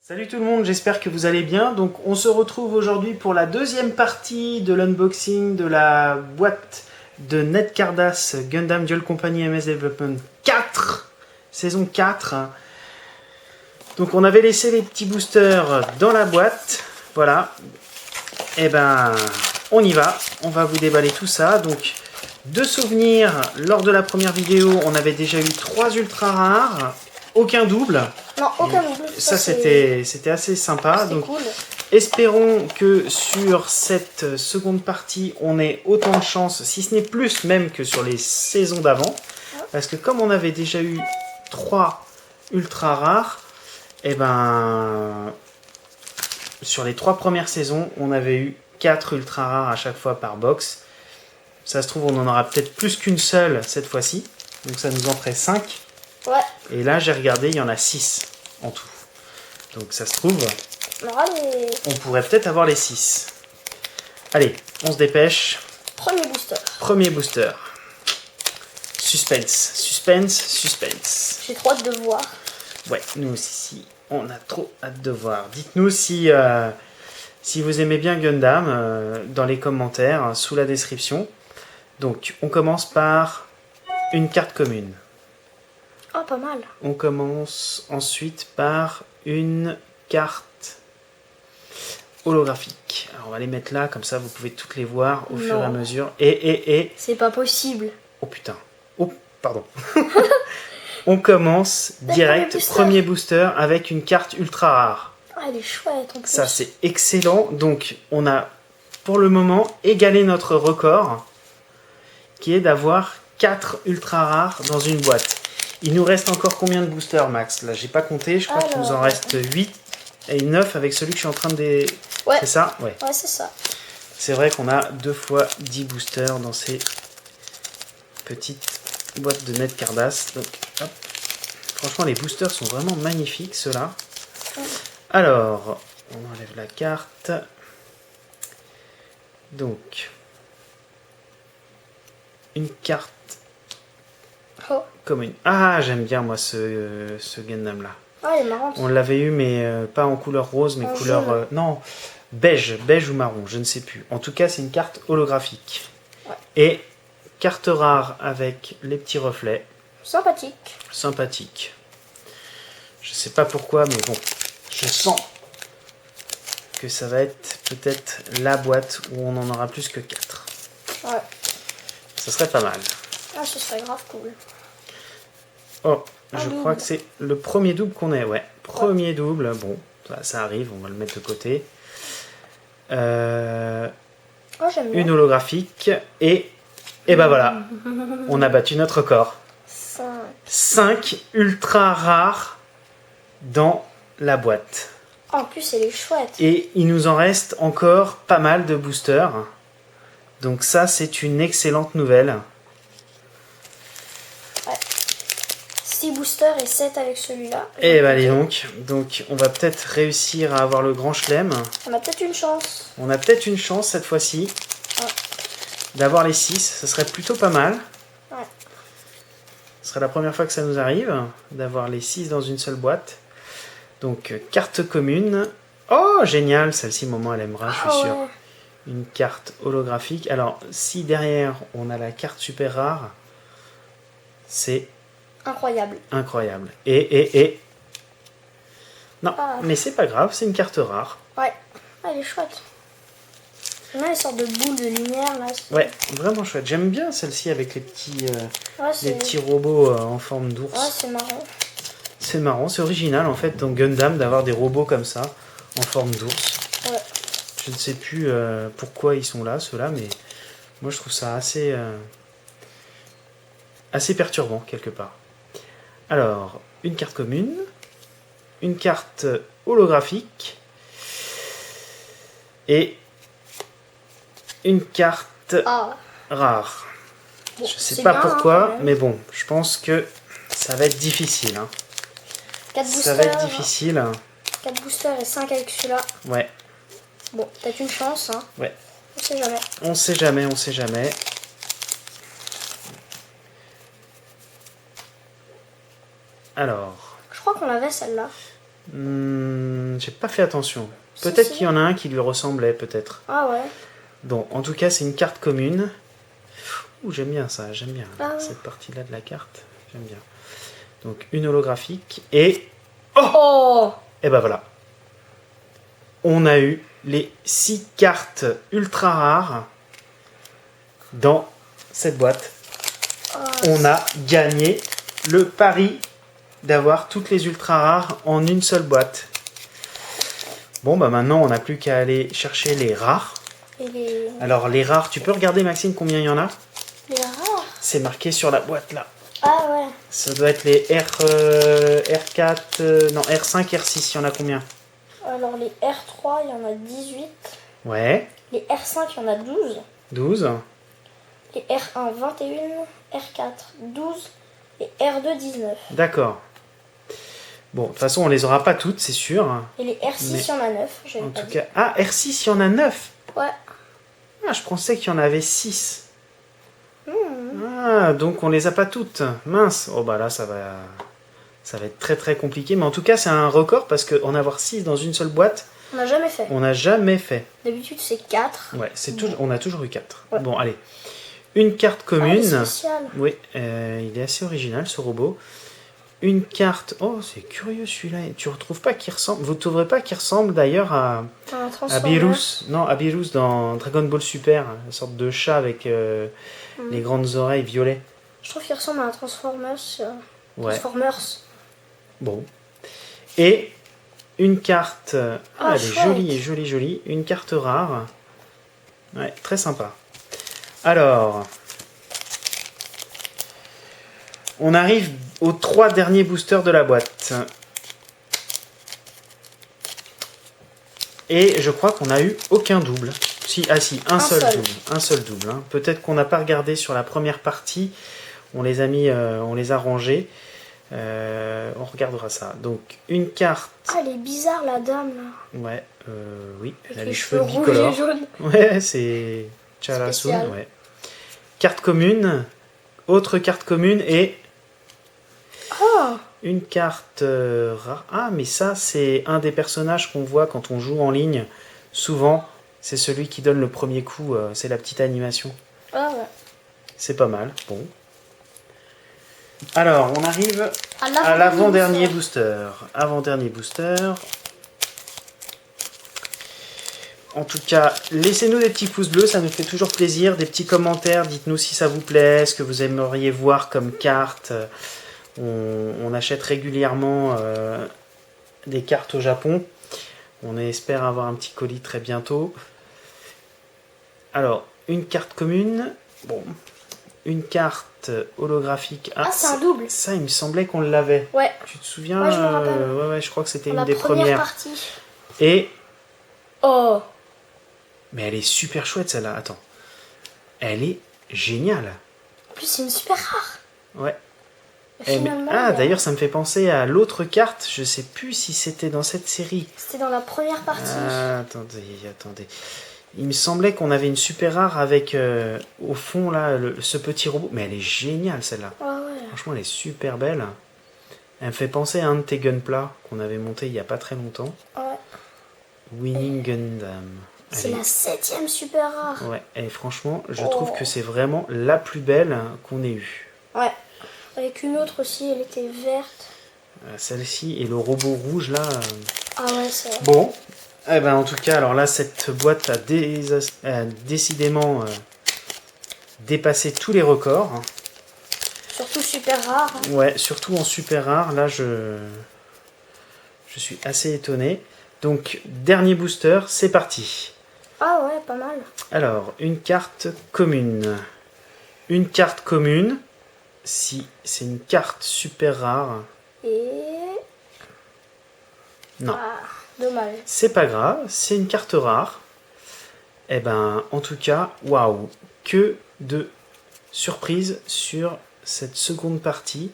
Salut tout le monde, j'espère que vous allez bien. Donc on se retrouve aujourd'hui pour la deuxième partie de l'unboxing de la boîte de Ned Cardass Gundam Duel Company MS Development 4, saison 4. Donc on avait laissé les petits boosters dans la boîte, voilà. Et ben on y va, on va vous déballer tout ça. Donc de souvenirs, lors de la première vidéo, on avait déjà eu 3 ultra rares, aucun double. Non, aucun double. Ça c'était assez sympa. Donc cool. espérons que sur cette seconde partie, on ait autant de chance, si ce n'est plus même que sur les saisons d'avant. Parce que comme on avait déjà eu 3 ultra rares, et ben sur les 3 premières saisons, on avait eu 4 ultra rares à chaque fois par box. Ça se trouve, on en aura peut-être plus qu'une seule cette fois-ci. Donc ça nous en ferait 5. Ouais. Et là, j'ai regardé, il y en a 6 en tout. Donc ça se trouve, on pourrait peut-être avoir les 6. Allez, on se dépêche. Premier booster. Premier booster. Suspense, suspense, suspense. J'ai trop hâte de voir. Ouais, nous aussi, on a trop hâte de voir. Dites-nous si vous aimez bien Gundam dans les commentaires, sous la description. Donc, on commence par une carte commune. Oh, pas mal. On commence ensuite par une carte holographique. Alors, on va les mettre là, comme ça vous pouvez toutes les voir au fur et à mesure. Et... C'est pas possible. Oh putain. Oh, pardon. On commence direct, premier booster avec une carte ultra rare. Ah, elle est chouette en plus. Ça, c'est excellent. Donc, on a pour le moment égalé notre record, qui est d'avoir 4 ultra rares dans une boîte. Il nous reste encore combien de boosters, Max? Là, j'ai pas compté. Je crois qu'il nous en reste 8 et 9 avec celui que je suis en train de... Ouais. C'est ça? Ouais, c'est ça. C'est vrai qu'on a 2 fois 10 boosters dans ces petites boîtes de Ned Cardass. Donc, hop. Franchement, les boosters sont vraiment magnifiques, ceux-là. Alors, on enlève la carte. Donc, une carte commune. Ah, j'aime bien, moi, ce Gundam-là. Ah, elle est marrante. On l'avait eu, mais pas en couleur rose, mais en couleur... non, beige ou marron, je ne sais plus. En tout cas, c'est une carte holographique. Ouais. Et carte rare avec les petits reflets. Sympathique. Sympathique. Je sais pas pourquoi, mais bon, je sens que ça va être peut-être la boîte où on en aura plus que 4. Ouais. Ça serait pas mal. Ah, ce serait grave cool. Oh, je crois que c'est le premier double qu'on ait. Ouais, premier double. Bon, ça arrive, on va le mettre de côté. Oh, j'aime bien. Une holographique. Et ben voilà, on a battu notre record. 5 ultra rares dans la boîte. En plus, elle est chouette. Et il nous en reste encore pas mal de boosters. Donc ça, c'est une excellente nouvelle. Ouais. 6 boosters et 7 avec celui-là. Et bah allez donc on va peut-être réussir à avoir le grand chelem. On a peut-être une chance. On a peut-être une chance cette fois-ci d'avoir les 6. Ce serait plutôt pas mal. Ouais. Ce serait la première fois que ça nous arrive d'avoir les 6 dans une seule boîte. Donc carte commune. Oh génial, celle-ci Maman elle aimera, je suis sûr. Une carte holographique. Alors si derrière on a la carte super rare, c'est incroyable. Incroyable. Et... Non, mais c'est pas grave, c'est une carte rare. Ouais, elle est chouette. Là, les sortes de boules de lumière, là. Ouais, vraiment chouette. J'aime bien celle-ci avec les petits, les petits robots en forme d'ours. Ouais, c'est marrant. C'est marrant, c'est original en fait dans Gundam d'avoir des robots comme ça, en forme d'ours. Ouais. Je ne sais plus pourquoi ils sont là, ceux-là, mais moi je trouve ça assez perturbant quelque part. Alors, une carte commune, une carte holographique et une carte rare. Bon, je sais pas pourquoi, mais bon, je pense que ça va être difficile. Hein. 4 boosters, ça va être difficile. 4 boosters et 5 avec celui-là. Ouais. Bon, peut-être une chance. Hein. Ouais. On sait jamais. On sait jamais, on sait jamais. Alors. Je crois qu'on l'avait celle-là. Je J'ai pas fait attention. Si, Peut-être si. qu'il y en a un qui lui ressemblait, peut-être. Ah ouais. Bon, en tout cas, c'est une carte commune. Ouh, j'aime bien ça, j'aime bien Ah ouais. cette partie-là de la carte. J'aime bien. Donc, une holographique. Et Oh! ben voilà. On a eu les 6 cartes ultra rares dans cette boîte. Oh, On a gagné le pari d'avoir toutes les ultra rares en une seule boîte. Bon, bah maintenant, on n'a plus qu'à aller chercher les rares. et les Alors, les rares, tu peux regarder, Maxime, combien il y en a? rares. C'est marqué sur la boîte, là. Ah ouais. Ça doit être les R4, non, R5, R6, il y en a combien? Alors les R3, il y en a 18. Ouais, Les R5, il y en a 12. 12. Les R1, 21. R4, 12. Et R2, 19. D'accord. Bon, de toute façon, on les aura pas toutes, c'est sûr. Et les R6, Mais- il y en a 9. J'avais En pas tout dit. cas, ah, R6, il y en a 9. Ouais. Ah, je pensais qu'il y en avait 6. Hmm. Ah, donc on les a pas toutes. Mince. Oh bah là, ça va être très très compliqué. Mais en tout cas, c'est un record parce qu'en avoir 6 dans une seule boîte, On n'a jamais fait. on n'a jamais fait. D'habitude, c'est 4. Ouais, on a toujours eu 4. Ouais. Bon, allez. Une carte Ah, les commune. spéciales. Oui, il est assez original ce robot. Une carte. Oh, c'est curieux celui-là. Tu retrouves pas qui ressemble. Vous trouverez pas qui ressemble d'ailleurs Un à Transformer. Beerus. Non, à Beerus dans Dragon Ball Super, une sorte de chat avec les grandes oreilles violettes. Je trouve qu'il ressemble à un Transformers. Ouais. Transformers. Bon. Et une carte. Ah, elle est chouette. jolie, jolie, jolie. Une carte rare. Ouais, très sympa. Alors. On arrive aux 3 derniers boosters de la boîte. Et je crois qu'on n'a eu aucun double. Si, ah si, un seul double. Un seul double. Hein. Peut-être qu'on n'a pas regardé sur la première partie. On les a mis, on les a rangés. On regardera ça. Donc, une carte. Ah, elle est bizarre, la dame, là. Ouais, oui, elle a Avec les les cheveux rouges et bicolores. jaunes. Ouais, c'est Chalasun, Spécial. ouais. Carte commune. Autre carte commune et Oh! une carte rare. Ah, mais ça, c'est un des personnages qu'on voit quand on joue en ligne. Souvent, c'est celui qui donne le premier coup. C'est la petite animation. Ah ouais. C'est pas mal. Bon. Alors, on arrive À à l'avant-dernier booster. Avant-dernier booster. En tout cas, laissez-nous des petits pouces bleus, ça nous fait toujours plaisir. Des petits commentaires, dites-nous si ça vous plaît, ce que vous aimeriez voir comme carte. On achète régulièrement des cartes au Japon. On espère avoir un petit colis très bientôt. Alors, une carte commune. Bon. Une carte holographique. Ah, c'est un double. Ça, il me semblait qu'on l'avait. Ouais. Tu te souviens? Ouais, je me rappelle. Ouais, je crois que c'était Pour une la des première premières. partie. Et. Oh! Mais elle est super chouette celle-là. Attends. Elle est géniale. En plus, c'est une super rare. Ouais. Finalement, Ah, il y a- d'ailleurs, ça me fait penser à l'autre carte. Je sais plus si c'était dans cette série. C'était dans la première partie. Ah, attendez. Il me semblait qu'on avait une super rare avec, au fond, là, ce petit robot. Mais elle est géniale, celle-là. Ah ouais. Franchement, elle est super belle. Elle me fait penser à un de tes Gunpla qu'on avait monté il y a pas très longtemps. Ouais. Winning Gundam. C'est Elle est- la 7ème super rare. Ouais, et franchement, je Oh. trouve que c'est vraiment la plus belle qu'on ait eue. Ouais. Avec une autre aussi, elle était verte. Celle-ci et le robot rouge, là. Ah ouais, c'est... Bon, eh ben, en tout cas, alors là, cette boîte a décidément dépassé tous les records. Surtout super rare. hein. Ouais, surtout en super rare. Là, je suis assez étonné. Donc, dernier booster, c'est parti. Ah ouais, pas mal. Alors, une carte commune. Une carte commune, si c'est une carte super rare, Et... non. Ah, dommage. C'est pas grave, c'est une carte rare. Eh ben, en tout cas, waouh, que de surprises sur cette seconde partie.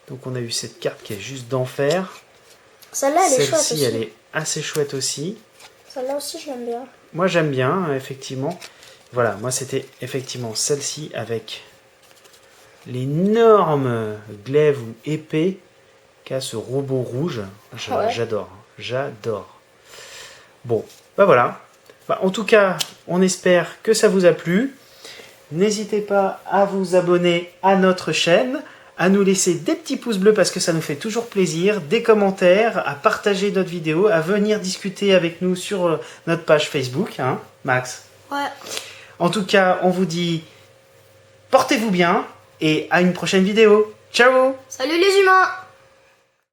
Donc, on a eu cette carte qui est juste d'enfer. Celle-là, elle est chouette Celle-ci, aussi. elle est assez chouette aussi. Celle-là aussi, je l'aime bien. Moi, j'aime bien, effectivement. Voilà, moi, c'était effectivement celle-ci avec l'énorme glaive ou épée qu'a ce robot rouge. Ouais. J'adore. J'adore. Bon, bah voilà. Bah, en tout cas, on espère que ça vous a plu. N'hésitez pas à vous abonner à notre chaîne, à nous laisser des petits pouces bleus parce que ça nous fait toujours plaisir, des commentaires, à partager notre vidéo, à venir discuter avec nous sur notre page Facebook, hein, Max. Ouais. En tout cas, on vous dit portez-vous bien et à une prochaine vidéo. Ciao! Salut les humains!